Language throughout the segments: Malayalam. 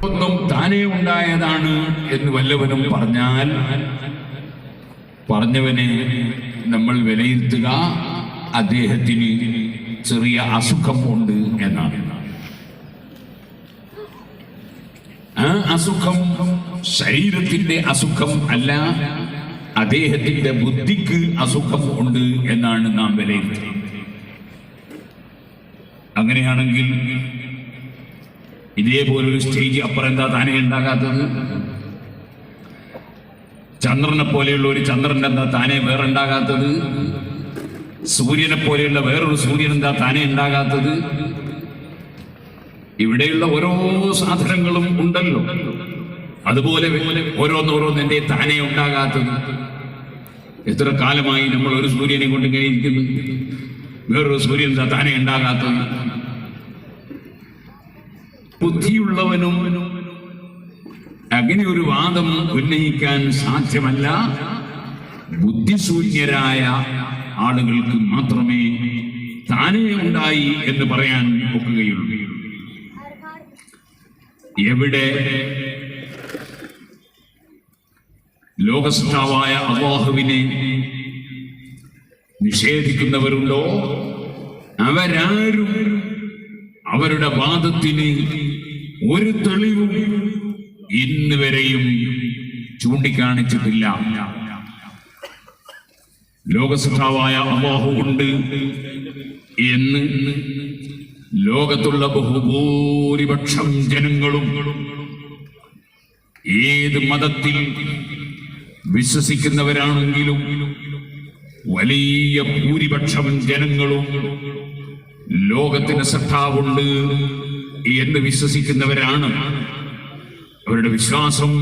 ഒന്നും താനേ ഉണ്ടായതാണ് എന്ന് വല്ലവനും പറഞ്ഞാൽ പറഞ്ഞവനെ നമ്മൾ വിലയിരുത്തുക അദ്ദേഹത്തിന് ചെറിയ അസുഖം ഉണ്ട് എന്നാണ്. ആ അസുഖം ശരീരത്തിന്റെ അസുഖം അല്ല, അദ്ദേഹത്തിന്റെ ബുദ്ധിക്ക് അസുഖം ഉണ്ട് എന്നാണ് നാം വിലയിരുത്തുന്നത്. അങ്ങനെയാണെങ്കിൽ ഇതേപോലൊരു സ്റ്റേജ് അപ്പുറം എന്താ താനേ ഉണ്ടാകാത്തത്? ചന്ദ്രനെ പോലെയുള്ള ഒരു ചന്ദ്രൻ എന്താ താനേ വേറെ ഉണ്ടാകാത്തത്? സൂര്യനെ പോലെയുള്ള വേറൊരു സൂര്യൻ എന്താ താനേ ഉണ്ടാകാത്തത്? ഇവിടെയുള്ള ഓരോ സാധനങ്ങളും ഉണ്ടല്ലോ, അതുപോലെ ഓരോന്നോരോന്ന് എന്റെ താനേ ഉണ്ടാകാത്തത്. എത്ര കാലമായി നമ്മൾ ഒരു സൂര്യനെ കൊണ്ട് കഴിക്കുന്നു, വേറൊരു സൂര്യൻ എന്താ താനേ ഉണ്ടാകാത്തത്? ബുദ്ധിയുള്ളവനും അങ്ങനെ ഒരു വാദം ഉന്നയിക്കാൻ സാധ്യമല്ല. ബുദ്ധിശൂന്യരായ ആളുകൾക്ക് മാത്രമേ താനേ ഉണ്ടായി എന്ന് പറയാൻ ഒക്കുകയുള്ളൂ. എവിടെ ലോകസൃഷ്ടാവായ അല്ലാഹുവിനെ നിഷേധിക്കുന്നവരുണ്ടോ അവരാരും അവരുടെ വാദത്തിന് ഒരു തെളിവും ഇന്ന് വരെയും ചൂണ്ടിക്കാണിച്ചിട്ടില്ല. ലോകസൃഷ്ടാവായ അല്ലാഹു ഉണ്ട് എന്ന് ലോകത്തുള്ള ബഹുഭൂരിപക്ഷം ജനങ്ങളും ഏത് മതത്തിൽ വിശ്വസിക്കുന്നവരാണെങ്കിലും വലിയ ഭൂരിപക്ഷം ജനങ്ങളും ലോകത്തിന് സൃഷ്ടാവുണ്ട് എന്ന് വിശ്വസിക്കുന്നവരാണ്. അവരുടെ വിശ്വാസം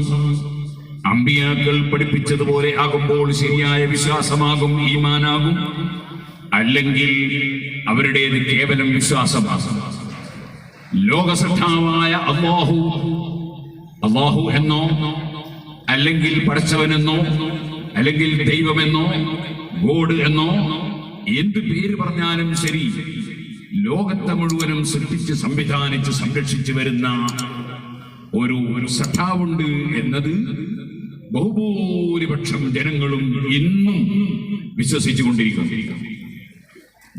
അമ്പിയാക്കൾ പഠിപ്പിച്ചതുപോലെ ആകുമ്പോൾ ശരിയായ വിശ്വാസമാകും, ഈമാനാകും. അല്ലെങ്കിൽ അവരുടേത് കേവലം വിശ്വാസമാകും. ലോകസൃഷ്ടാവായ അല്ലാഹു എന്നോ അല്ലെങ്കിൽ പടച്ചവനെന്നോ അല്ലെങ്കിൽ ദൈവമെന്നോ ഗോഡ് എന്നോ എന്ത് പേര് പറഞ്ഞാലും ശരി, ലോകത്തെ മുഴുവനും സൃഷ്ടിച്ച് സംവിധാനിച്ച് സംരക്ഷിച്ചു വരുന്ന ഒരു സൃഷ്ടാവുണ്ട് എന്നത് ബഹുഭൂരിപക്ഷം ജനങ്ങളും ഇന്നും വിശ്വസിച്ചു കൊണ്ടിരിക്കുന്നു.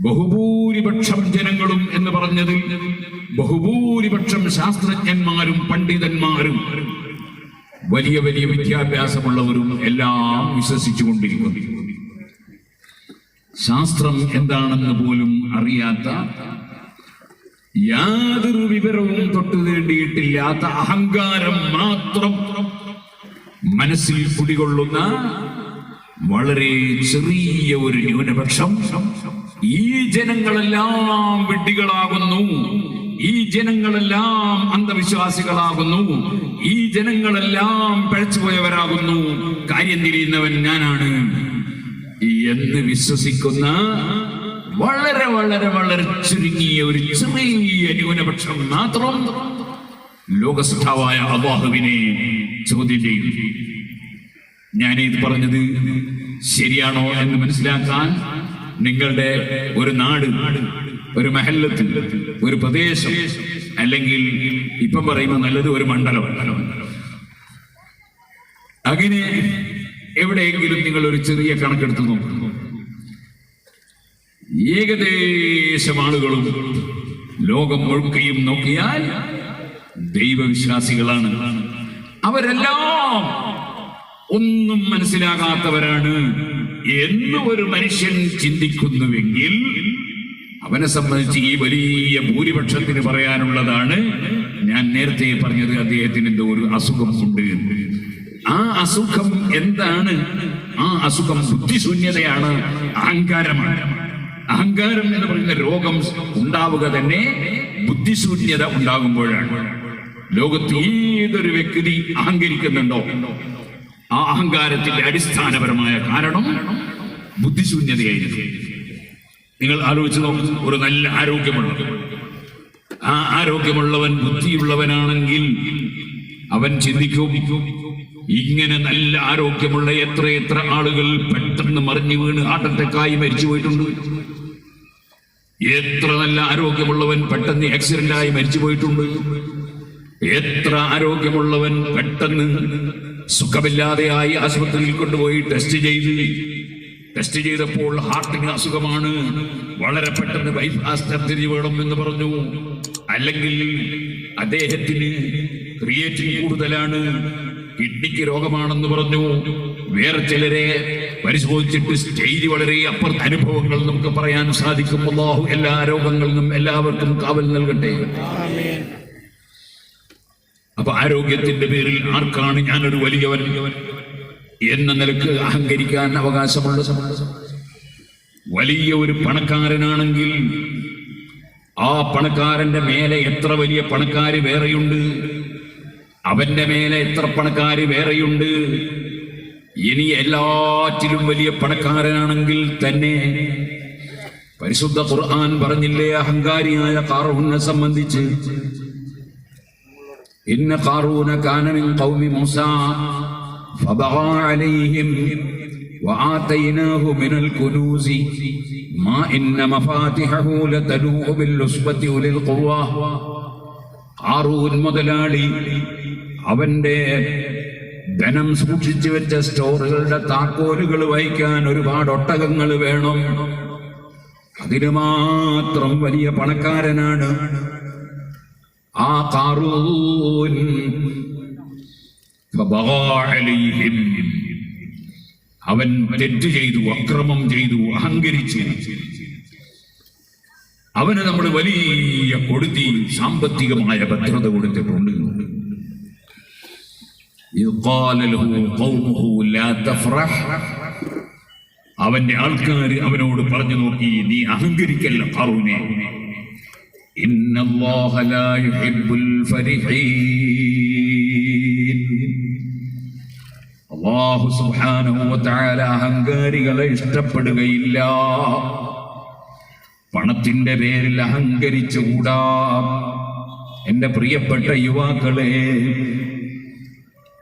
ബഹുഭൂരിപക്ഷം ജനങ്ങളും എന്ന് പറഞ്ഞത് ബഹുഭൂരിപക്ഷം ശാസ്ത്രജ്ഞന്മാരും പണ്ഡിതന്മാരും വലിയ വലിയ വിദ്യാഭ്യാസമുള്ളവരും എല്ലാം വിശ്വസിച്ചു കൊണ്ടിരിക്കുന്നു. ശാസ്ത്രം എന്താണെന്ന് പോലും അറിയാത്ത, യാതൊരു വിവരവും തൊട്ടു തേണ്ടിയിട്ടില്ലാത്ത അഹങ്കാരം മാത്രം മനസ്സിൽ കുടികൊള്ളുന്ന വളരെ ചെറിയ ഒരു ന്യൂനപക്ഷം ഈ ജനങ്ങളെല്ലാം വിഡ്ഢികളാകുന്നു, ഈ ജനങ്ങളെല്ലാം അന്ധവിശ്വാസികളാകുന്നു, ഈ ജനങ്ങളെല്ലാം പഴച്ചുപോയവരാകുന്നു, കാര്യം തിരിയുന്നവൻ ഞാനാണ് എന്ന് വിശ്വസിക്കുന്ന വളരെ വളരെ വളരെ ചുരുങ്ങിയ ഒരു ചെറിയ ന്യൂനപക്ഷം മാത്രം ലോകസൃഷ്ടാവായ അല്ലാഹുവിനെ ചോദ്യം ചെയ്യും. ഞാനിത് പറഞ്ഞത് ശരിയാണോ എന്ന് മനസ്സിലാക്കാൻ നിങ്ങളുടെ ഒരു നാട്, ഒരു മഹല്ലത്ത്, ഒരു പ്രദേശം, അല്ലെങ്കിൽ ഇപ്പം പറയുമ്പോൾ നല്ലത് ഒരു മണ്ഡലം, അങ്ങനെ എവിടെയെങ്കിലും നിങ്ങൾ ഒരു ചെറിയ കണക്കെടുത്ത് നോക്കുന്നു, ഏകദേശം ആളുകളും ലോകം മുഴുക്കയും നോക്കിയാൽ ദൈവവിശ്വാസികളാണ്. അവരെല്ലാം ഒന്നും മനസ്സിലാകാത്തവരാണ് എന്ന് ഒരു മനുഷ്യൻ ചിന്തിക്കുന്നുവെങ്കിൽ അവനെ സംബന്ധിച്ച് ഈ വലിയ ഭൂരിപക്ഷത്തിന് പറയാനുള്ളതാണ് ഞാൻ നേരത്തെ പറഞ്ഞത്, അദ്ദേഹത്തിന് എന്തോ ഒരു അസുഖം ഉണ്ട്. ആ അസുഖം എന്താണ്? ആ അസുഖം ബുദ്ധിശൂന്യതയാണ്, അഹങ്കാരമാണ്. അഹങ്കാരം എന്ന് പറയുന്ന രോഗം ഉണ്ടാവുക തന്നെ ബുദ്ധിശൂന്യത ഉണ്ടാകുമ്പോഴാണ്. ലോകത്ത് ഏതൊരു വ്യക്തി അഹങ്കരിക്കുന്നുണ്ടോ ആ അഹങ്കാരത്തിന്റെ അടിസ്ഥാനപരമായ കാരണം ബുദ്ധിശൂന്യതയായിരിക്കും. നിങ്ങൾ ആലോചിച്ച് നോക്കൂ, ഒരു നല്ല ആ ആരോഗ്യമുള്ളവൻ ബുദ്ധിയുള്ളവനാണെങ്കിൽ അവൻ ചിന്തിക്കും, ഇങ്ങനെ നല്ല ആരോഗ്യമുള്ള എത്ര ആളുകൾ പെട്ടെന്ന് മറിഞ്ഞു വീണ് ഹാർട്ട് അറ്റാക്കായി മരിച്ചു പോയിട്ടുണ്ട്. എത്ര നല്ല ആരോഗ്യമുള്ളവൻ പെട്ടെന്ന് ആക്സിഡന്റായി മരിച്ചു പോയിട്ടുണ്ട്. എത്ര ആരോഗ്യമുള്ളവൻ പെട്ടെന്ന് സുഖമില്ലാതെയായി ആശുപത്രിയിൽ കൊണ്ടുപോയി ടെസ്റ്റ് ചെയ്തപ്പോൾ ഹാർട്ടിന് അസുഖമാണ്, വളരെ പെട്ടെന്ന് ബൈപ്പാസ് സർജറി വേണം എന്ന് പറഞ്ഞു. അല്ലെങ്കിൽ അദ്ദേഹത്തിന് ക്രിയേറ്റിൻ കൂടുതലാണ്, കിഡ്നിക്ക് രോഗമാണെന്ന് പറഞ്ഞു. വേറെ ചിലരെ പരിശോധിച്ചിട്ട് സ്റ്റേജ് വളരെ അപ്പുറത്തെ അനുഭവങ്ങൾ നമുക്ക് പറയാൻ സാധിക്കും. അല്ലാഹു എല്ലാ രോഗങ്ങളിലും എല്ലാവർക്കും കാവൽ നൽകട്ടെ. അപ്പൊ ആരോഗ്യത്തിന്റെ പേരിൽ ആർക്കാണ് ഞാനൊരു വലിയവൻ എന്ന നിലക്ക് അഹങ്കരിക്കാൻ അവകാശമുള്ള? വലിയ ഒരു പണക്കാരനാണെങ്കിൽ ആ പണക്കാരന്റെ മേലെ എത്ര വലിയ പണക്കാര് വേറെയുണ്ട്, അവന്റെ മേലെ എത്ര പണക്കാര് വേറെയുണ്ട്. ഇനി എല്ലാറ്റിലും വലിയ പണക്കാരനാണെങ്കിൽ തന്നെ പരിശുദ്ധ ഖുർആൻ പറഞ്ഞില്ലേ അഹങ്കാരിയായ ഖാറൂനെ സംബന്ധിച്ച്, ഇന്ന ഖാറൂന കാന മിൻ ഖൗമി മൂസാ ഫബഗാ അലൈഹിം വആതൈനാഹു മിനൽ കുനൂസി മാ ഇന്ന മഫാതിഹഹു ലതനൂഉ ബിൽ ഉസ്ബതി ഉലിൽ ഖുവ്വ. ഖാറൂൻ മുതലാളി അവന്റെ ധനം സൂക്ഷിച്ചു വെച്ച സ്റ്റോറുകളുടെ താക്കോലുകൾ വഹിക്കാൻ ഒരുപാട് ഒട്ടകങ്ങൾ വേണം. അതിന് മാത്രം വലിയ പണക്കാരനാണ് ആ ഖാറൂൻ. അവൻ തെറ്റ് ചെയ്തു, അക്രമം ചെയ്തു, അഹങ്കരിച്ചു. അവന് നമ്മൾ വലിയ കൊടുത്തി സാമ്പത്തികമായ ഭദ്രത കൊടുത്തിട്ടുണ്ട്. അവന്റെ ആൾക്കാർ അവനോട് പറഞ്ഞു നോക്കി, നീ അഹങ്കരിക്കല്ല ഖാറൂനെ. ഇന്നല്ലാഹ ലാ യുഹിബ്ബുൽ ഫരിഹീൻ. അല്ലാഹു സുബ്ഹാനഹു വ തആല അഹങ്കാരികളെ ഇഷ്ടപ്പെടുകയില്ല. പണത്തിന്റെ പേരിൽ അഹങ്കരിച്ചുകൂടാ. എന്റെ പ്രിയപ്പെട്ട യുവാക്കളെ,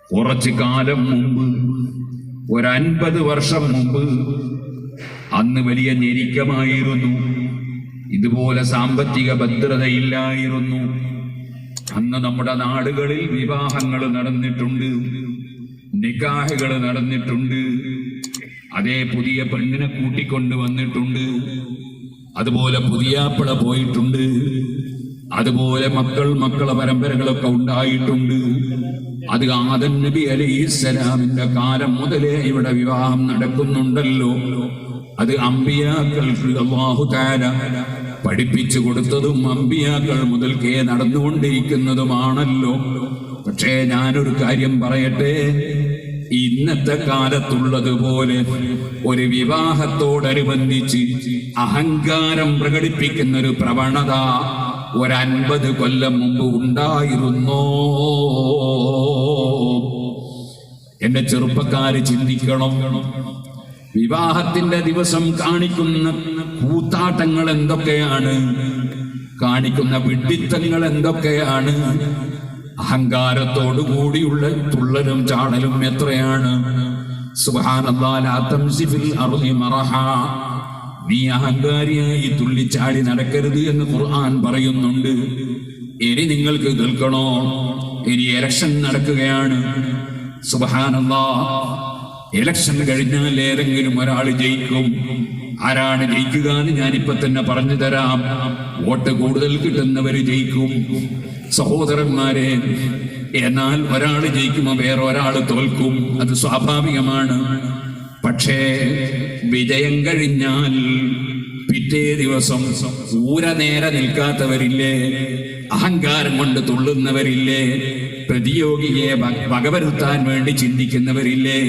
കുറച്ചു കാലം മുമ്പ്, ഒരു 50 വർഷം മുമ്പ്, അന്ന് വലിയ ഞെരുക്കമായിരുന്നു. ഇതുപോലെ സാമ്പത്തിക ഭദ്രതയില്ലായിരുന്നു. അന്ന് നമ്മുടെ നാടുകളിൽ വിവാഹങ്ങൾ നടന്നിട്ടുണ്ട്, നിക്കാഹുകൾ നടന്നിട്ടുണ്ട്. അതേ പുതിയ പെണ്ണിനെ കൂട്ടിക്കൊണ്ട് വന്നിട്ടുണ്ട്, അതുപോലെ പുതിയാപ്പിള പോയിട്ടുണ്ട്, അതുപോലെ മക്കളെ പരമ്പരകളൊക്കെ ഉണ്ടായിട്ടുണ്ട്. അത് ആദം നബി അലൈഹിസ്സലാമിന്റെ കാലം മുതലേ ഇവിടെ വിവാഹം നടക്കുന്നുണ്ടല്ലോ. അത് അമ്പിയാക്കൾക്ക് അല്ലാഹു തആല പഠിപ്പിച്ചു കൊടുത്തതും അമ്പിയാക്കൾ മുതൽക്കേ നടന്നുകൊണ്ടിരിക്കുന്നതുമാണല്ലോ. പക്ഷേ ഞാനൊരു കാര്യം പറയട്ടെ, ഇന്നത്തെ കാലത്തുള്ളതുപോലെ ഒരു വിവാഹത്തോടനുബന്ധിച്ച് അഹങ്കാരം പ്രകടിപ്പിക്കുന്ന ഒരു പ്രവണത ഒരു 50 കൊല്ലം മുമ്പ് ഉണ്ടായിരുന്നോ? എന്റെ ചെറുപ്പക്കാര് ചിന്തിക്കണം. വിവാഹത്തിന്റെ ദിവസം കാണിക്കുന്ന കൂത്താട്ടങ്ങൾ എന്തൊക്കെയാണ്, കാണിക്കുന്ന വിഡ്ഢിത്തങ്ങൾ എന്തൊക്കെയാണ്, അഹങ്കാരത്തോടു കൂടിയുള്ള തുള്ളലും ചാടലും എത്രയാണ്. സുബ്ഹാനല്ലാഹ്, ലാ തംശി ഫിൽ അർളി മറഹാ. നീ അഹങ്കാരിയായി തുള്ളിച്ചാടി നടക്കരുത് എന്ന് ഖുർആൻ പറയുന്നുണ്ട്. ഇനി നിങ്ങൾക്ക് കേൾക്കണോ, ഇനി ഇലക്ഷൻ നടക്കുകയാണ്. സുബ്ഹാനല്ലാഹ്, ഇലക്ഷൻ കഴിഞ്ഞാൽ ഏതെങ്കിലും ഒരാൾ ജയിക്കും. ആരാണ് ജയിക്കുക എന്ന് ഞാനിപ്പോ തന്നെ പറഞ്ഞു തരാം. വോട്ട് കൂടുതൽ കിട്ടുന്നവര് ജയിക്കും സഹോദരന്മാരെ. എന്നാൽ ഒരാൾ ജയിക്കുമ്പോൾ വേറെ ഒരാൾ തോൽക്കും, അത് സ്വാഭാവികമാണ്. പക്ഷേ വിജയം കഴിഞ്ഞാൽ പിറ്റേ ദിവസം ഊര നേരെ നിൽക്കാത്തവരില്ലേ, അഹങ്കാരം കൊണ്ട് തുള്ളുന്നവരില്ലേ, പ്രതിയോഗിയെ വകവരുത്താൻ വേണ്ടി ചിന്തിക്കുന്നവരില്ലേ,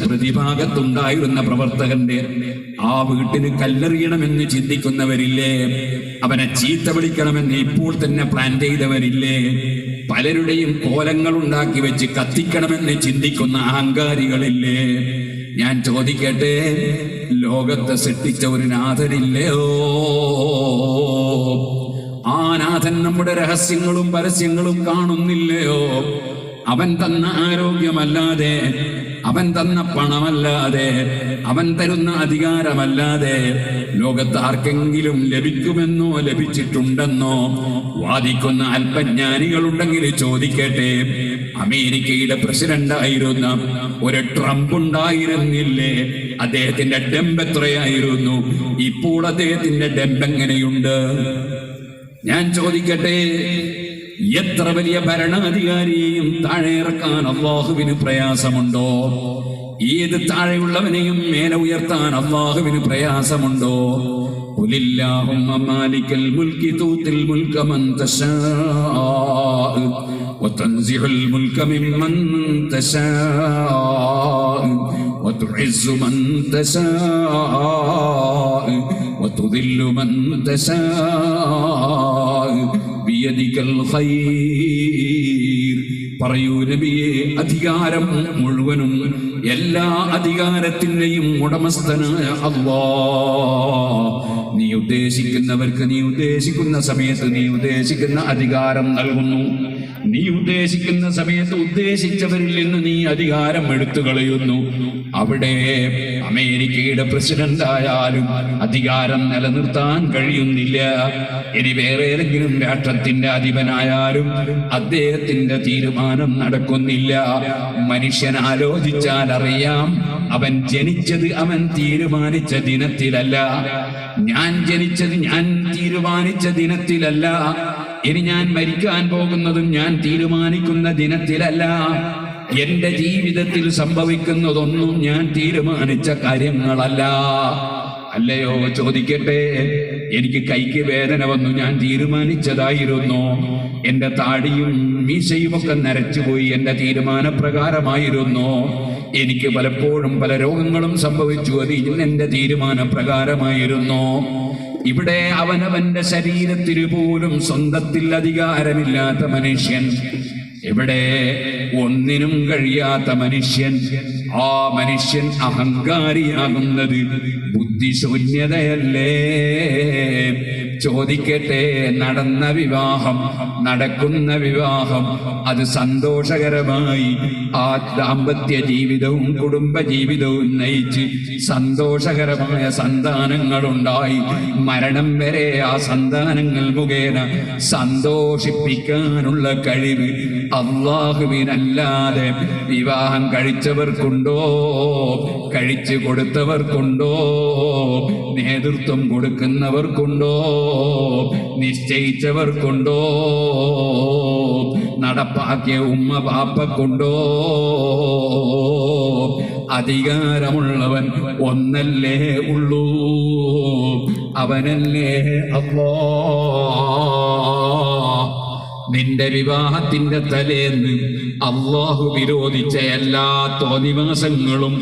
പ്രതിഭാഗത്തുണ്ടായിരുന്ന പ്രവർത്തകന്റെ ആ വീട്ടിന് കല്ലെറിയണമെന്ന് ചിന്തിക്കുന്നവരില്ലേ, അവനെ ചീത്ത വിളിക്കണമെന്ന് ഇപ്പോൾ തന്നെ പ്ലാൻ ചെയ്തവരില്ലേ, പലരുടെയും കോലങ്ങൾ ഉണ്ടാക്കി വെച്ച് കത്തിക്കണമെന്ന് ചിന്തിക്കുന്ന അഹങ്കാരികളില്ലേ? ഞാൻ ചോദിക്കട്ടെ, ലോകത്തെ സൃഷ്ടിച്ച ഒരു നാഥനില്ലയോ? ആ നാഥൻ നമ്മുടെ രഹസ്യങ്ങളും പരസ്യങ്ങളും കാണുന്നില്ലയോ? അവൻ തന്ന ആരോഗ്യമല്ലാതെ, അവൻ തന്ന പണമല്ലാതെ, അവൻ തരുന്ന അധികാരമല്ലാതെ ലോകത്ത് ആർക്കെങ്കിലും ലഭിക്കുമെന്നോ ലഭിച്ചിട്ടുണ്ടെന്നോ വാദിക്കുന്ന അല്പജ്ഞാനികളുണ്ടെങ്കിൽ ചോദിക്കട്ടെ. അമേരിക്കയുടെ പ്രസിഡന്റ് ആയിരുന്ന ഒരു ട്രംപ് ഉണ്ടായിരുന്നില്ലേ? അദ്ദേഹത്തിന്റെ ഡെമ്പ് എത്രയായിരുന്നു? ഇപ്പോൾ അദ്ദേഹത്തിന്റെ ഡെമ്പ് എങ്ങനെയുണ്ട്? ഞാൻ ചോദിക്കട്ടെ, എത്ര വലിയ ഭരണാധികാരിയെയും താഴെ ഇറക്കാൻ അല്ലാഹുവിന് പ്രയാസമുണ്ടോ? ഏത് താഴെയുള്ളവനെയും മേലെ ഉയർത്താൻ അല്ലാഹുവിന് പ്രയാസമുണ്ടോ? ഖുലില്ലാഹുമ്മ മാലിക്കൽ മുൽക്കി തൂത്തിൽ മുൽക മൻ തശാഅ വതൻസിഉൽ മുൽക മിമ്മൻ തശാഅ വതുഇസ്സു മൻ തശാഅ വതുദില്ലു മൻ തശാഅ ബിയദികൽ ഖൈർ. പറയൂ നബിയെ, അധികാരം മുഴുവനും എല്ലാ അധികാരത്തിന്റെയും ഉടമസ്ഥനായ അല്ലാഹ് നീ ഉദ്ദേശിക്കുന്നവർക്ക് നീ ഉദ്ദേശിക്കുന്ന സമയത്ത് നീ ഉദ്ദേശിക്കുന്ന അധികാരം നൽകുന്നു. നീ ഉദ്ദേശിക്കുന്ന സമയത്ത് ഉദ്ദേശിച്ചവരിൽ നിന്ന് നീ അധികാരം എടുത്തു കളയുന്നു. അവിടെ അമേരിക്കയുടെ പ്രസിഡന്റ് ആയാലും അധികാരം നിലനിർത്താൻ കഴിയുന്നില്ല. ഇനി വേറെ ഏതെങ്കിലും രാഷ്ട്രത്തിന്റെ അധിപനായാലും അദ്ദേഹത്തിന്റെ തീരുമാനം നടക്കുന്നില്ല. മനുഷ്യൻ ആലോചിച്ചാൽ അറിയാം, അവൻ ജനിച്ചത് അവൻ തീരുമാനിച്ച ദിനത്തിലല്ല. ഞാൻ ജനിച്ചത് ഞാൻ തീരുമാനിച്ച ദിനത്തിലല്ല. ഇനി ഞാൻ മരിക്കാൻ പോകുന്നതും ഞാൻ തീരുമാനിക്കുന്ന ദിനത്തിലല്ല. എന്റെ ജീവിതത്തിൽ സംഭവിക്കുന്നതൊന്നും ഞാൻ തീരുമാനിച്ച കാര്യങ്ങളല്ല. അല്ലയോ? ചോദിക്കട്ടെ, എനിക്ക് കൈക്ക് വേദന വന്നു, ഞാൻ തീരുമാനിച്ചതായിരുന്നു. എന്റെ താടിയും മീശയും ഒക്കെ നരച്ചുപോയി, എന്റെ തീരുമാനപ്രകാരമായിരുന്നു. എനിക്ക് പലപ്പോഴും പല രോഗങ്ങളും സംഭവിച്ചു, അത് എന്റെ തീരുമാനപ്രകാരമായിരുന്നു. ഇവിടെ അവനവന്റെ ശരീരത്തിന് പോലും സ്വന്തത്തിൽ അധികാരമില്ലാത്ത മനുഷ്യൻ, ഇവിടെ ഒന്നിനും കഴിയാത്ത മനുഷ്യൻ, ആ മനുഷ്യൻ അഹങ്കാരിയാകുന്നത് ബുദ്ധിശൂന്യതയല്ലേ? ചോദിക്കട്ടെ, നടന്ന വിവാഹം, നടക്കുന്ന വിവാഹം, അത് സന്തോഷകരമായി ആ ദാമ്പത്യ ജീവിതവും കുടുംബ ജീവിതവും നയിച്ച് സന്തോഷകരമായ സന്താനങ്ങളുണ്ടായി മരണം വരെ ആ സന്താനങ്ങൾ മുഖേന സന്തോഷിപ്പിക്കാനുള്ള കഴിവ് അല്ലാഹുവിനല്ലാതെ വിവാഹം കഴിച്ചവർക്കുണ്ടോ? കഴിച്ചു കൊടുത്തവർക്കുണ്ടോ? നേതൃത്വം കൊടുക്കുന്നവർക്കുണ്ടോ? നിശ്ചയിച്ചവർക്കുണ്ടോ? നടപ്പാക്കിയ ഉമ്മ ബാപ്പക്കുണ്ടോ? അധികാരമുള്ളവൻ ഒന്നല്ലേ ഉള്ളൂ, അവനല്ലേ അല്ലാഹ്. നിന്റെ വിവാഹത്തിന്റെ തലേന്ന് അല്ലാഹു വിരോധിച്ച എല്ലാ തോന്നിവാസങ്ങളും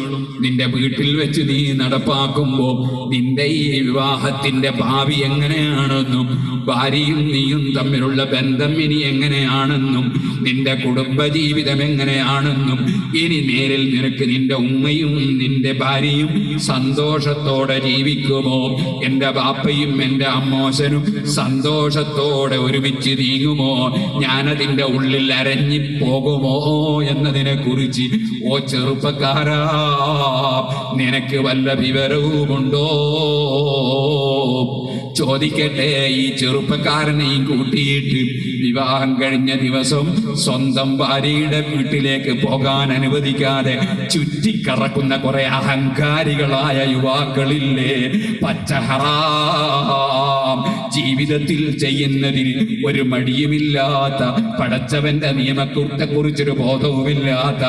നിന്റെ വീട്ടിൽ വെച്ച് നീ നടപ്പാക്കുമ്പോ നിന്റെ ഈ വിവാഹത്തിന്റെ ഭാവി എങ്ങനെയാണെന്നും ഭാര്യയും നീയും തമ്മിലുള്ള ബന്ധം ഇനി എങ്ങനെയാണെന്നും നിന്റെ കുടുംബജീവിതം എങ്ങനെയാണെന്നും ഇനി നേരിൽ നിനക്ക് നിന്റെ ഉമ്മയും നിന്റെ ഭാര്യയും സന്തോഷത്തോടെ ജീവിക്കുമോ, എന്റെ ബാപ്പയും എന്റെ അമ്മോശനും സന്തോഷത്തോടെ ഒരുമിച്ച് നീങ്ങുമോ, ഞാനതിന്റെ ഉള്ളിൽ അരഞ്ഞിപ്പോകുമോ എന്നതിനെ കുറിച്ച് ഓ ചെറുപ്പക്കാരാ, നിനക്ക് വല്ല വിവരവുമുണ്ടോ? ചോദിക്കട്ടെ, ഈ ചെറുപ്പക്കാരനെയും കൂട്ടിയിട്ട് വിവാഹം കഴിഞ്ഞ ദിവസം സ്വന്തം ഭാര്യയുടെ വീട്ടിലേക്ക് പോകാൻ അനുവദിക്കാതെ ചുറ്റിക്കറക്കുന്ന കുറെ അഹങ്കാരികളായ യുവാക്കളില്ലേ? പച്ചഹറാം ജീവിതത്തിൽ ചെയ്യുന്നതിൽ ഒരു മടിയുമില്ലാത്ത, പടച്ചവന്റെ നിയമത്തെ കുറിച്ചൊരു ബോധവുമില്ലാത്ത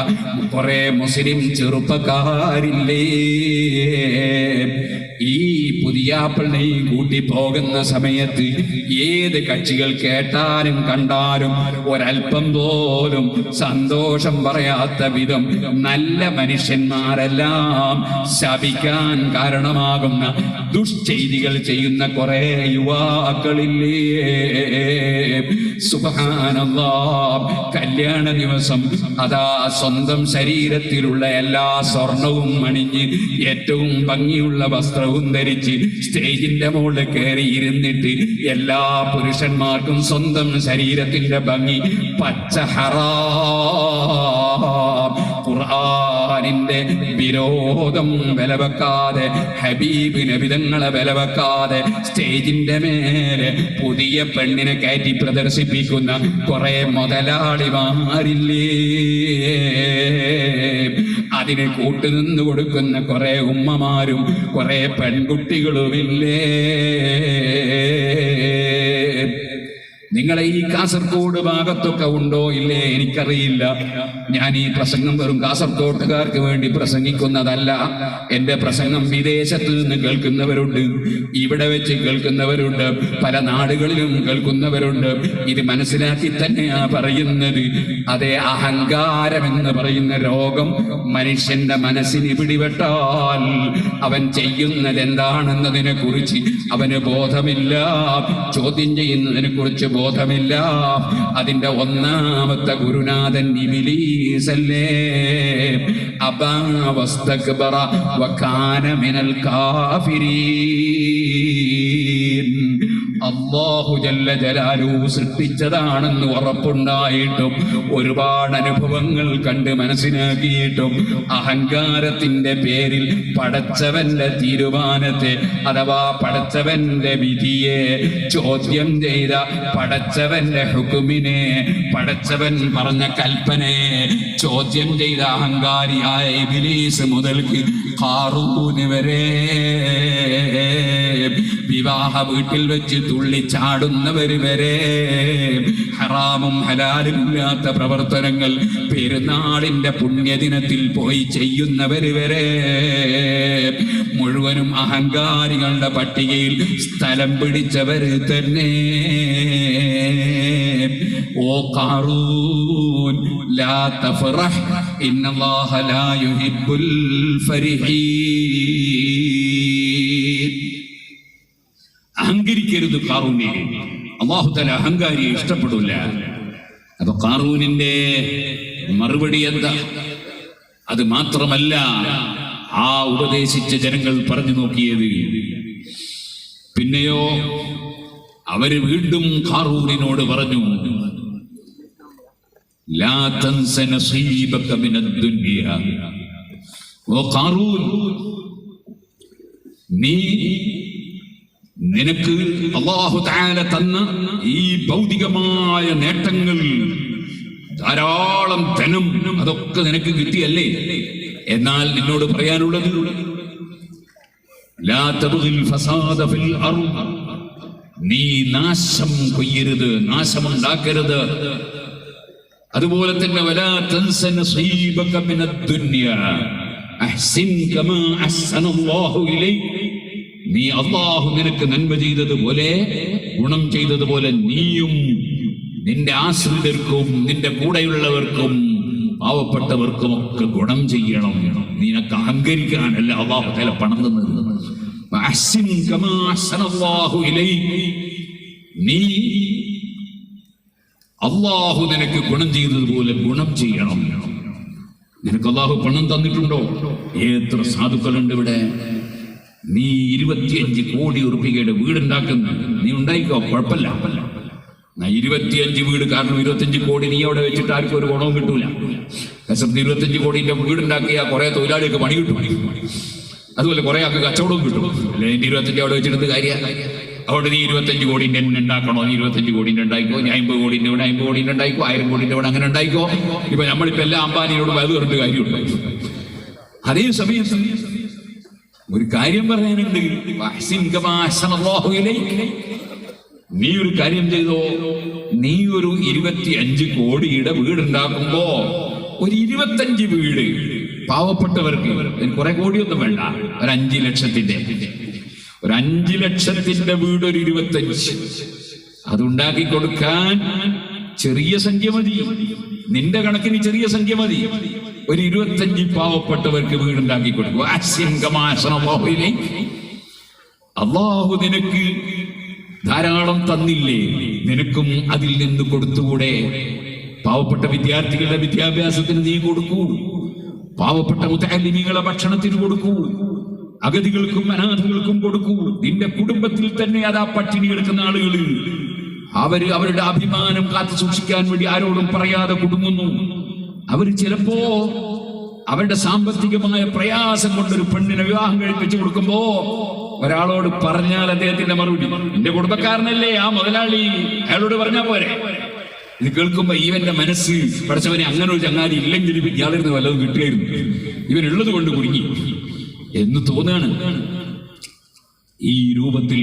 കുറെ മുസ്ലിം ചെറുപ്പക്കാരില്ലേ? ഈ പുതിയാപ്പിളിനെയും കൂട്ടി പോകുന്ന സമയത്ത് ഏത് കക്ഷികൾ കേട്ടാലും കണ്ടാലും ഒരൽപ്പം പോലും സന്തോഷം പറയാത്ത വിധം നല്ല മനുഷ്യന്മാരെല്ലാം ശപിക്കാൻ കാരണമാകുന്ന ദുഷ്ചെയ്തികൾ ചെയ്യുന്ന കുറെ യുവാക്കളില്ലേ? സുബ്ഹാനല്ലാഹ്, കല്യാണ ദിവസം അതാ സ്വന്തം ശരീരത്തിലുള്ള എല്ലാ സ്വർണവും അണിഞ്ഞ് ഏറ്റവും ഭംഗിയുള്ള വസ്ത്രവും ധരിച്ച് സ്റ്റേജിന്റെ മുകളിൽ കയറി ഇരുന്നിട്ട് എല്ലാ പുരുഷന്മാർക്കും സ്വന്തം ശരീരത്തിന്റെ ഭംഗി പച്ച ഹറാം ഖുർആനിന്റെ വിരോധം വിലവെക്കാതെ, ഹബീബ് നബിതങ്ങളെ വിലവെക്കാതെ സ്റ്റേജിന്റെ മേലെ പുതിയ പെണ്ണിനെ കയറ്റി പ്രദർശിപ്പിക്കുന്ന കുറെ മുതലാളിമാരില്ലേ, അതിന് കൂട്ടുനിന്ന് കൊടുക്കുന്ന കുറെ ഉമ്മമാരും കുറെ പെൺകുട്ടികളുമില്ലേ? നിങ്ങളെ ഈ കാസർഗോഡ് ഭാഗത്തൊക്കെ ഉണ്ടോ ഇല്ലേ എനിക്കറിയില്ല. ഞാൻ ഈ പ്രസംഗം വെറും കാസർഗോട്ടുകാർക്ക് വേണ്ടി പ്രസംഗിക്കുന്നതല്ല. എന്റെ പ്രസംഗം വിദേശത്ത് നിന്ന് കേൾക്കുന്നവരുണ്ട്, ഇവിടെ വെച്ച് കേൾക്കുന്നവരുണ്ട്, പല നാടുകളിലും കേൾക്കുന്നവരുണ്ട്. ഇത് മനസ്സിലാക്കി തന്നെയാ പറയുന്നത്. അതേ, അഹങ്കാരമെന്ന് പറയുന്ന രോഗം മനുഷ്യന്റെ മനസ്സിന് പിടിപെട്ടാൽ അവൻ ചെയ്യുന്നത് എന്താണെന്നതിനെ കുറിച്ച് അവന് ബോധമില്ല, ചോദ്യം ചെയ്യുന്നതിനെ കുറിച്ച് ബോധമില്ല. അതിന്റെ ഒന്നാമത്തെ ഗുരുനാഥൻ ഇബ്ലീസല്ലേ. അബാ വസ്തക്ബറ വകാന മിനൽ കാഫിരീൻ. അല്ലാഹു ജല്ല ജലാലുഹു സൃഷ്ടിച്ചതാണെന്ന് ഉറപ്പുണ്ടായിട്ടും ഒരുപാട് അനുഭവങ്ങൾ കണ്ട് മനസ്സിലാക്കിയിട്ടും അഹങ്കാരത്തിന്റെ പേരിൽ പടച്ചവന്റെ തീരുമാനത്തെ അഥവാ പടച്ചവന്റെ വിധിയെ ചോദ്യം ചെയ്ത, പടച്ചവന്റെ ഹുക്കുമിനെ, പടച്ചവൻ പറഞ്ഞ കൽപ്പനയെ ചോദ്യം ചെയ്ത അഹങ്കാരിയായ ഇബ്ലീസ് മുതൽക്ക് ഖാറൂന് വരെ, വിവാഹ വീട്ടിൽ വെച്ച് തുള്ളിച്ചാടുന്നവര് വരെ, ഹറാമും ഹലാലും ഇല്ലാത്ത പ്രവർത്തനങ്ങൾ പെരുന്നാളിന്റെ പുണ്യദിനത്തിൽ പോയി ചെയ്യുന്നവര് വരെ, മുഴുവനും അഹങ്കാരികളുടെ പട്ടികയിൽ സ്ഥലം പിടിച്ചവര് തന്നെ. ഓ ഖാറൂൻ, ലാ തഫറഹ്, ഇന്നല്ലാഹ ലാ യുഹിബ്ബുൽ ഫരിഹീൻ. അഹങ്കരിക്കരുത് ഖാറൂനെ. അല്ലാഹു തആല അഹങ്കാരിയെ ഇഷ്ടപ്പെടില്ല. അപ്പൊ ഖാറൂനിന്റെ മറുപടി എന്താ? അത് മാത്രമല്ല, ആ ഉപദേശിച്ച ജനങ്ങൾ പറഞ്ഞു നോക്കിയത്. പിന്നെയോ അവര് വീണ്ടും ഖാറൂനിനോട് പറഞ്ഞു, ലാ തൻസ നസീബക മിനദ് ദുനിയ. ഓ ഖാറൂൻ, നിനക്ക് അല്ലാഹു തആല തന്ന ഈ ഭൗതികമായ നേട്ടങ്ങൾ, ധാരാളം ധനം, അതൊക്കെ നിനക്ക് കിട്ടിയല്ലേ? എന്നാൽ നിന്നോട് പറയാനുള്ളത്, ലാ തബ്ഗിൽ ഫസാദ ഫിൽ അർദ്. നീ നാശം കൊയ്യരുത്, നാശമുണ്ടാക്കരുത്. അതുപോലെ തന്നെ വലാ തൻസ നസീബക മിനദ് ദുനിയ അഹ്സിൻ കമാ അഹ്സനല്ലാഹു ഇലൈക. നീ അല്ലാഹു നിനക്ക് നന്മ ചെയ്തതുപോലെ, ഗുണം ചെയ്തതുപോലെ നീയും നിന്റെ ആശ്രിതർക്കും നിന്റെ കൂടെയുള്ളവർക്കും പാവപ്പെട്ടവർക്കും ഒക്കെ ഗുണം ചെയ്യണം. നിനക്ക് അഹങ്കരിക്കാനല്ല അല്ലാഹു തആല പണം തന്നത്. അഹ്സിൻ കമാ അഹ്സനല്ലാഹു ഇലൈക. നീ അല്ലാഹു നിനക്ക് ഗുണം ചെയ്തതുപോലെ ഗുണം ചെയ്യണം. നിനക്ക് അല്ലാഹു പണം തന്നിട്ടുണ്ടോ? എത്ര സാധുക്കളുണ്ട് ഇവിടെ. നീ 25 കോടി ഉറുപ്പികയുടെ വീടുണ്ടാക്കുന്നു, നീ ഉണ്ടായിക്കോ, കുഴപ്പമില്ല. 25 വീട്, കാരണം 25 കോടി നീ അവിടെ വെച്ചിട്ട് ആർക്കും ഒരു ഗുണവും കിട്ടൂല. 25 കോടിന്റെ വീടുണ്ടാക്കിയ കുറെ തൊഴിലാളികൾക്ക് പണി കിട്ടും, അതുപോലെ കുറെ ആൾക്ക് കച്ചവടവും കിട്ടും. അല്ലെ, 25 അവിടെ വെച്ചിട്ട് കാര്യം. അവിടെ നീ 25 കോടിന്റെ ഉണ്ടാക്കണോ? നീ 25 കോടിന്റെ ഉണ്ടായിക്കോ. നീ 50 കോടിന്റെ ഇവിടെ 50 കോടിന്റെ ഉണ്ടായിക്കോ, 1000 കോടിന്റെ ഇവിടെ അങ്ങനെ ഉണ്ടായിക്കോ. ഇപ്പൊ നമ്മളിപ്പോ എല്ലാ അംബാനിയോട് വലുത് പറഞ്ഞിട്ട് കാര്യമുണ്ട്. അതേ സമയത്ത് ഒരു കാര്യം പറയാനുണ്ട്. നീ ഒരു കാര്യം ചെയ്തോ, നീ ഒരു 25 കോടിയുടെ വീടുണ്ടാക്കുമ്പോ ഒരു 25 വീട് പാവപ്പെട്ടവർക്ക്, കുറെ കോടിയൊന്നും വേണ്ട, ഒരു 5 ലക്ഷത്തിന്റെ ഒരു 5 ലക്ഷത്തിന്റെ വീട് ഒരു 25, അതുണ്ടാക്കി കൊടുക്കാൻ ചെറിയ സംഖ്യ മതി. നിന്റെ കണക്കിന് ചെറിയ സംഖ്യ മതി. ഒരു 25 പാവപ്പെട്ടവർക്ക് വീടുണ്ടാക്കി കൊടുക്കും. അല്ലാഹു നിനക്ക് ധാരാളം തന്നില്ലേ, നിനക്കും അതിൽ നിന്ന് കൊടുത്തുകൂടെ? പാവപ്പെട്ട വിദ്യാർത്ഥികളുടെ വിദ്യാഭ്യാസത്തിന് നീ കൊടുക്കൂ, പാവപ്പെട്ട മുതഅല്ലിമീങ്ങളെ ഭക്ഷണത്തിന് കൊടുക്കൂ, അഗതികൾക്കും അനാഥകൾക്കും കൊടുക്കൂ. നിന്റെ കുടുംബത്തിൽ തന്നെ അതാ പട്ടിണി എടുക്കുന്ന ആളുകള്, അവര് അവരുടെ അഭിമാനം കാത്തു സൂക്ഷിക്കാൻ വേണ്ടി ആരോടും പറയാതെ കുടുങ്ങുന്നു. അവര് ചിലപ്പോ അവരുടെ സാമ്പത്തികമായ പ്രയാസം കൊണ്ടൊരു പെണ്ണിനെ വിവാഹം കഴിപ്പിച്ചു കൊടുക്കുമ്പോ ഒരാളോട് പറഞ്ഞാൽ അദ്ദേഹത്തിന്റെ മറുപടി, എന്റെ കുടുംബക്കാരനല്ലേ ആ മുതലാളി, അയാളോട് പറഞ്ഞാ പോരെ. ഇത് കേൾക്കുമ്പോ ഇവന്റെ മനസ്സ്, പഠിച്ചവനെ അങ്ങനെ ഒരു ചങ്ങാതി ഇല്ലെങ്കിൽ ഇയാളിരുന്ന് വല്ലതും കിട്ടുകയായിരുന്നു, ഇവനുള്ളത് കൊണ്ട് കുടുങ്ങി എന്ന് തോന്നാണ്. ഈ രൂപത്തിൽ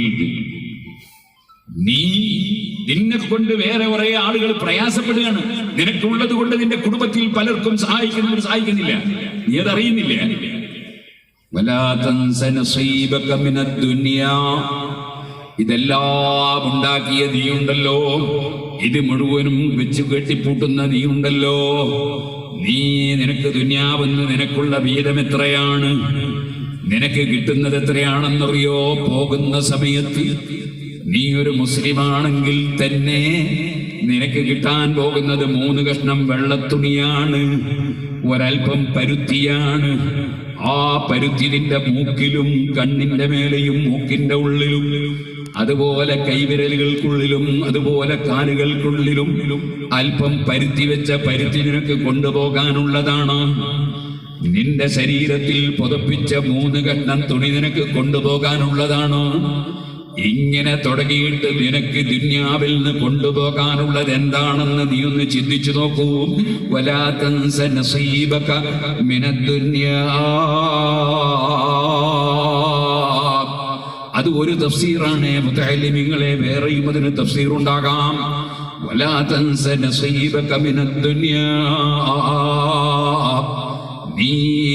നിന്നെ കൊണ്ട് വേറെ കുറെ ആളുകൾ പ്രയാസപ്പെടുകയാണ്. നിനക്കുള്ളത് കൊണ്ട് നിന്റെ കുടുംബത്തിൽ പലർക്കും സഹായിക്കുന്നവർ സഹായിക്കുന്നില്ല, നീ അതറിയുന്നില്ല. ഇതെല്ലാം ഉണ്ടാക്കിയ നീയുണ്ടല്ലോ, ഇത് മുഴുവനും വെച്ച് കെട്ടിപ്പൂട്ടുന്ന നീയുണ്ടല്ലോ, നിനക്ക് ദുനിയാവെന്ന് നിനക്കുള്ള വീതം എത്രയാണ്, നിനക്ക് കിട്ടുന്നത് എത്രയാണെന്നറിയോ? പോകുന്ന സമയത്ത് നീ ഒരു മുസ്ലിമാണെങ്കിൽ തന്നെ നിനക്ക് കിട്ടാൻ പോകുന്നത് 3 കഷ്ണം വെള്ളത്തുണിയാണ്, ഒരൽപ്പം പരുത്തിയാണ്. ആ പരുത്തി നിന്റെ മൂക്കിലും കണ്ണിന്റെ മേലെയും മൂക്കിന്റെ ഉള്ളിലും അതുപോലെ കൈവിരലുകൾക്കുള്ളിലും അതുപോലെ കാലുകൾക്കുള്ളിലും അല്പം പരുത്തി വെച്ച പരുത്തി നിനക്ക് കൊണ്ടുപോകാനുള്ളതാണ്. നിന്റെ ശരീരത്തിൽ പുതപ്പിച്ച 3 കഷ്ണം തുണി നിനക്ക് കൊണ്ടുപോകാനുള്ളതാണ്. ഇങ്ങനെ തുടങ്ങിയിട്ട് നിനക്ക് ദുനിയാവിൽ നിന്ന് കൊണ്ടുപോകാനുള്ളത് എന്താണെന്ന് നീ ഒന്ന് ചിന്തിച്ചു നോക്കൂ. വലാ തൻസ നസീബക മിനദ്ദുനിയാ. അത് ഒരു തഫ്സീറാണ്. മുതഅല്ലിമീങ്ങളെ വേറെയും അതിന് തഫ്സീർ ഉണ്ടാകാം. വലാ തൻസ നസീബക മിനദ്ദുനിയാ.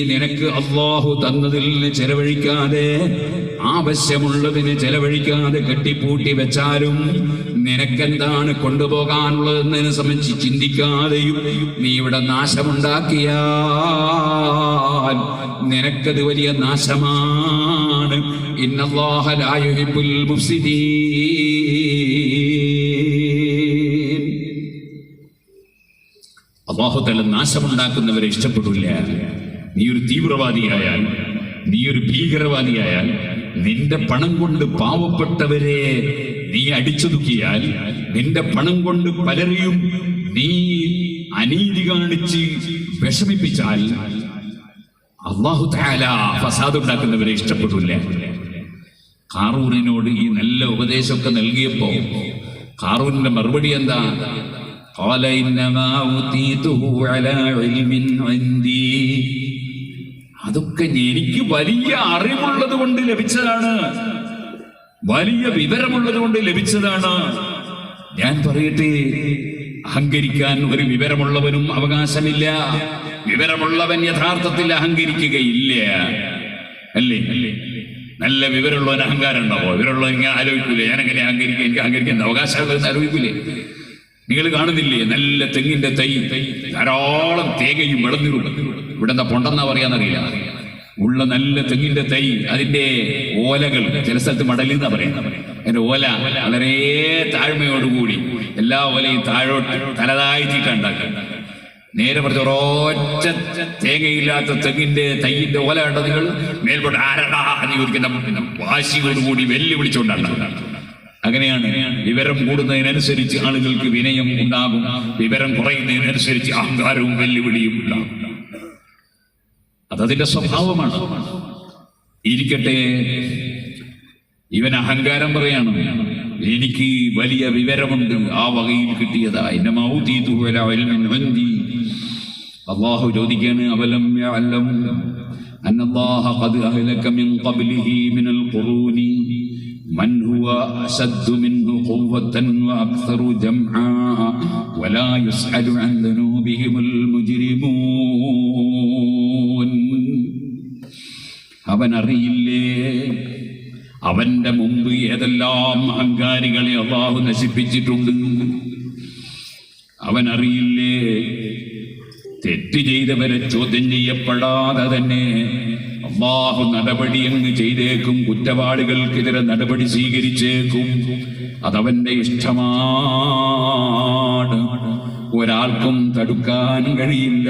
നിനക്ക് അല്ലാഹു തന്നതിൽ ചെലവഴിക്കാതെ, ആവശ്യമുള്ളതിന് ചെലവഴിക്കാതെ കെട്ടിപ്പൂട്ടി വെച്ചാലും നിനക്കെന്താണ് കൊണ്ടുപോകാനുള്ളതെന്നതിനെ സംബന്ധിച്ച് ചിന്തിക്കാതെയും നീ ഇവിടെ നാശമുണ്ടാക്കിയാൽ നിനക്കത് വലിയ നാശമാണ്. ഇന്നല്ലാഹ ലാ യുഹിബ്ബുൽ മുഫ്സിദീൻ. അല്ലാഹു തആല നാശമുണ്ടാക്കുന്നവരെ ഇഷ്ടപ്പെടില്ല. നീ ഒരു തീവ്രവാദിയായാൽ, നീ ഒരു ഭീകരവാദിയായാൽ, നിന്റെ പണം കൊണ്ട് പാവപ്പെട്ടവരെ നീ അടിച്ചൊതുക്കിയാൽ, നിന്റെ പണം കൊണ്ട് പലരെയും നീ അനീതി കാണിച്ച് വിഷമിപ്പിച്ചാൽ അല്ലാഹു തആല ഫസാദ് ഉണ്ടാക്കുന്നവരെ ഇഷ്ടപ്പെടില്ല. ഖാറൂനിനോട് ഈ നല്ല ഉപദേശമൊക്കെ നൽകിയപ്പോ ഖാറൂനിന്റെ മറുപടി എന്താ? ഖാല ഇന്നമാ ഊതീതുഹു അലാ ഇൽമിൻ ഇൻദി. അതൊക്കെ എനിക്ക് വലിയ അറിവുള്ളത് കൊണ്ട് ലഭിച്ചതാണ്, വലിയ വിവരമുള്ളത് കൊണ്ട് ലഭിച്ചതാണ്. ഞാൻ പറയട്ടെ, അഹങ്കരിക്കാൻ ഒരു വിവരമുള്ളവനും അവകാശമില്ല. വിവരമുള്ളവൻ യഥാർത്ഥത്തിൽ അഹങ്കരിക്കുകയില്ല, അല്ലേ? നല്ല വിവരമുള്ളവൻ അഹങ്കാരം ഉണ്ടാവോ? വിവരമുള്ളവൻ ഇങ്ങനെ ആലോചിക്കൂലേ, ഞാനെങ്ങനെ അഹങ്കരിക്കുക, എനിക്ക് അഹങ്കരിക്കാൻ അവകാശമുള്ളതെന്ന് ആലോചിക്കൂലേ? നിങ്ങൾ കാണുന്നില്ലേ, നല്ല തെങ്ങിന്റെ തൈ, ധാരാളം തേങ്ങയും വിളന്നിടും. ഇവിടെ എന്താ പൊണ്ടെന്നാ പറയാന്നറിയില്ല. ഉള്ള നല്ല തെങ്ങിന്റെ തൈ, അതിന്റെ ഓലകൾ ചില സ്ഥലത്ത് മടലെന്നാ പറയാം. അതിന്റെ ഓല വളരെ താഴ്മയോടുകൂടി എല്ലാ ഓലയും താഴോട്ട് തലതാഴ്ത്തിയിട്ട് ഉണ്ടാക്കുക. നേരെ പറഞ്ഞ ഒരൊറ്റ തേങ്ങയില്ലാത്ത തെങ്ങിന്റെ തൈയിന്റെ ഓല കണ്ട നിങ്ങൾ മേൽപോട്ട് ആരടാ എന്ന് ചോദിക്കുന്ന വാശിയോടുകൂടി വെല്ലുവിളിച്ചുകൊണ്ടാണ്. അങ്ങനെയാണ്. വിവരം കൂടുന്നതിനനുസരിച്ച് ആളുകൾക്ക് വിനയം ഉണ്ടാകും, വിവരം കുറയുന്നതിനനുസരിച്ച് അഹങ്കാരവും വെല്ലുവിളിയും ഉണ്ടാകും. അതതിന്റെ സ്വഭാവമാണ്. ഇരിക്കട്ടെ, ഇവൻ അഹങ്കാരം പറയാണ്, എനിക്ക് വലിയ വിവരമുണ്ട്, ആ വകയിൽ കിട്ടിയതാ. അല്ലാഹു ചോദിക്കാണ്, അവലം യഅലം അന്നല്ലാഹ ഖദ് അഹ്ലക മിൻ ഖബ്ലിഹി മിനൽ ഖുറൂനി മൻ ഹുവ അശദ്ദു മിൻഹു ഖുവ്വതൻ വഅക്സറു ജംആ വലാ യുസ്അലു അൻ ദുനൂബിഹിമുൽ മുജ്രിമൂൻ. അവൻ അറിയില്ലേ, അവന്റെ മുമ്പ് ഏതെല്ലാം അഹങ്കാരികളെ അല്ലാഹു നശിപ്പിച്ചിട്ടുണ്ട്. അവൻ അറിയില്ലേ, തെറ്റ് ചെയ്തവരെ ചോദ്യം ചെയ്യപ്പെടാതെ തന്നെ അല്ലാഹു നടപടി അങ്ങ് ചെയ്തേക്കും, കുറ്റവാളികൾക്കെതിരെ നടപടി സ്വീകരിച്ചേക്കും. അതവന്റെ ഇഷ്ടമാണ്, ഒരാൾക്കും തടുക്കാൻ കഴിയില്ല.